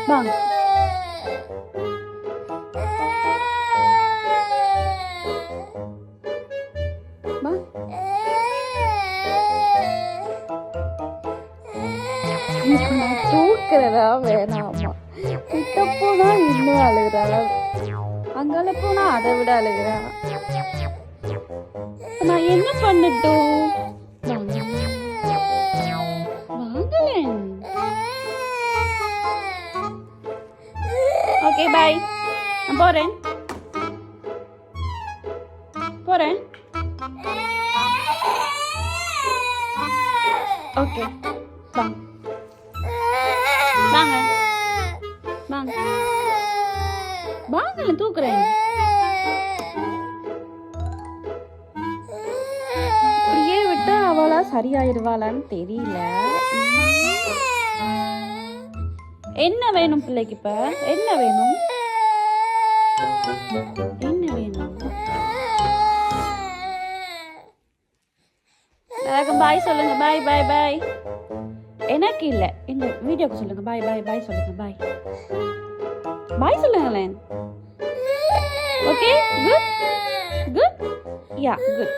வாங்க. நான் தூக்குறதா வேணாமா? கிட்ட போனா இன்னும் அழுகுறா, அங்கால போனா அதை விட அழுகுறா. நான் என்ன பண்ணட்டும்? வாங்கலேன். ஓகே பாய், நான் போறேன் போறேன். ஓகே வாங்க வாங்க வாங்க வாங்க, நான் தூக்குறேன். இப்படியே விட்டா அவளா சரியாயிருவாளான்னு தெரியல. என்ன வேணும் பிள்ளைக்கு? இப்ப என்ன வேணும்? என்ன வேணும்? பாய் சொல்லுங்க. பாய் பாய் பாய். எனக்கு இல்ல, எங்க வீடியோக்கு சொல்லுங்க. பாய் பாய் பாய் சொல்லுங்க. பாய் பாய் சொல்லுங்களேன். ஓகே, குட் குட், யா குட்.